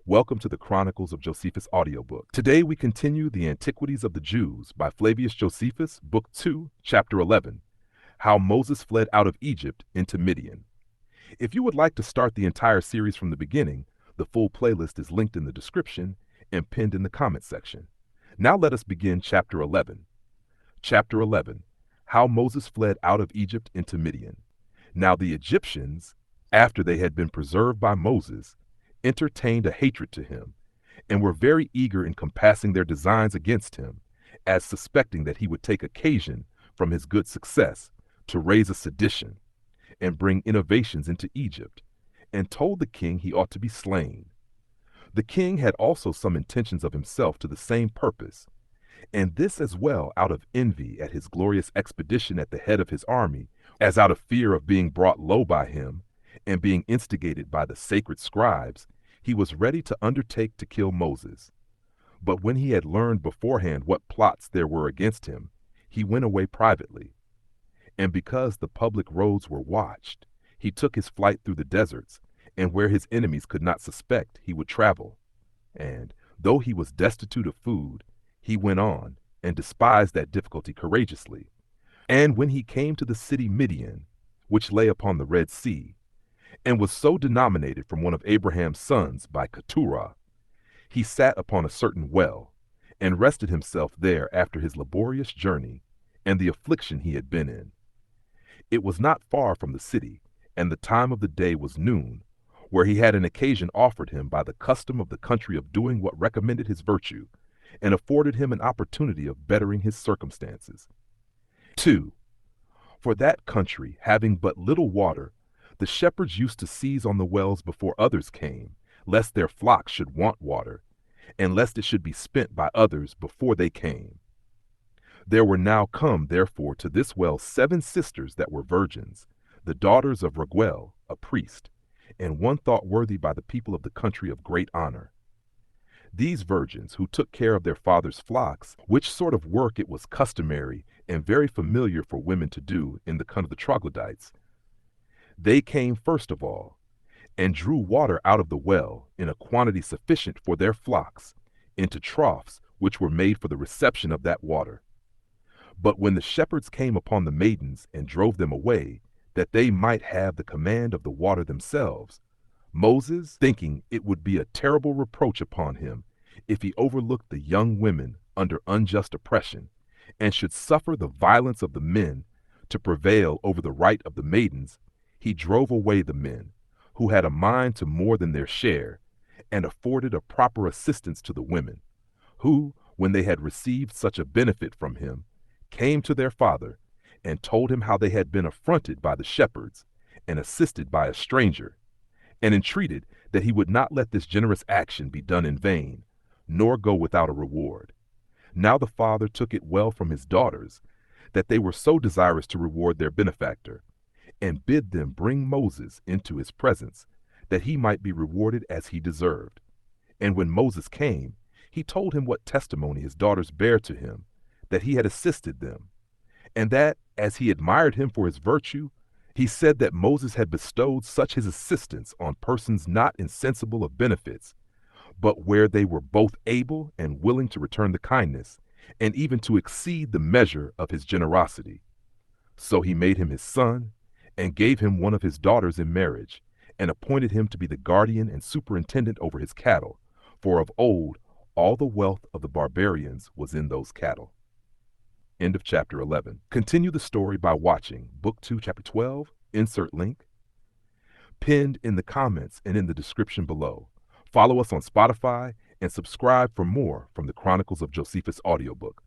Welcome to the Chronicles of Josephus audiobook. Today we continue the Antiquities of the Jews by Flavius Josephus, Book 2, Chapter 11, How Moses Fled Out of Egypt into Midian. If you would like to start the entire series from the beginning, the full playlist is linked in the description and pinned in the comment section. Now let us begin Chapter 11. Chapter 11, How Moses Fled Out of Egypt into Midian. Now the Egyptians, after they had been preserved by Moses, entertained a hatred to him, and were very eager in compassing their designs against him, as suspecting that he would take occasion from his good success to raise a sedition, and bring innovations into Egypt, and told the king he ought to be slain. The king had also some intentions of himself to the same purpose, and this as well out of envy at his glorious expedition at the head of his army, as out of fear of being brought low by him, and being instigated by the sacred scribes, he was ready to undertake to kill Moses. But when he had learned beforehand what plots there were against him, he went away privately. And because the public roads were watched, he took his flight through the deserts, and where his enemies could not suspect he would travel. And, though he was destitute of food, he went on, and despised that difficulty courageously. And when he came to the city Midian, which lay upon the Red Sea, and was so denominated from one of Abraham's sons by Keturah, he sat upon a certain well, and rested himself there after his laborious journey, and the affliction he had been in. It was not far from the city, and the time of the day was noon, where he had an occasion offered him by the custom of the country of doing what recommended his virtue, and afforded him an opportunity of bettering his circumstances. 2. For that country, having but little water, the shepherds used to seize on the wells before others came, lest their flocks should want water, and lest it should be spent by others before they came. There were now come, therefore, to this well 7 sisters that were virgins, the daughters of Raguel, a priest, and one thought worthy by the people of the country of great honor. These virgins, who took care of their father's flocks, which sort of work it was customary and very familiar for women to do in the country of the troglodytes, they came first of all, and drew water out of the well in a quantity sufficient for their flocks, into troughs which were made for the reception of that water. But when the shepherds came upon the maidens and drove them away, that they might have the command of the water themselves, Moses, thinking it would be a terrible reproach upon him if he overlooked the young women under unjust oppression, and should suffer the violence of the men to prevail over the right of the maidens, he drove away the men, who had a mind to more than their share, and afforded a proper assistance to the women, who, when they had received such a benefit from him, came to their father, and told him how they had been affronted by the shepherds, and assisted by a stranger, and entreated that he would not let this generous action be done in vain, nor go without a reward. Now the father took it well from his daughters, that they were so desirous to reward their benefactor, and bid them bring Moses into his presence, that he might be rewarded as he deserved. And when Moses came, he told him what testimony his daughters bare to him, that he had assisted them, and that, as he admired him for his virtue, he said that Moses had bestowed such his assistance on persons not insensible of benefits, but where they were both able and willing to return the kindness, and even to exceed the measure of his generosity. So he made him his son, and gave him one of his daughters in marriage, and appointed him to be the guardian and superintendent over his cattle, for of old all the wealth of the barbarians was in those cattle. End of chapter 11. Continue the story by watching Book 2, Chapter 12, insert link, pinned in the comments and in the description below. Follow us on Spotify and subscribe for more from the Chronicles of Josephus audiobook.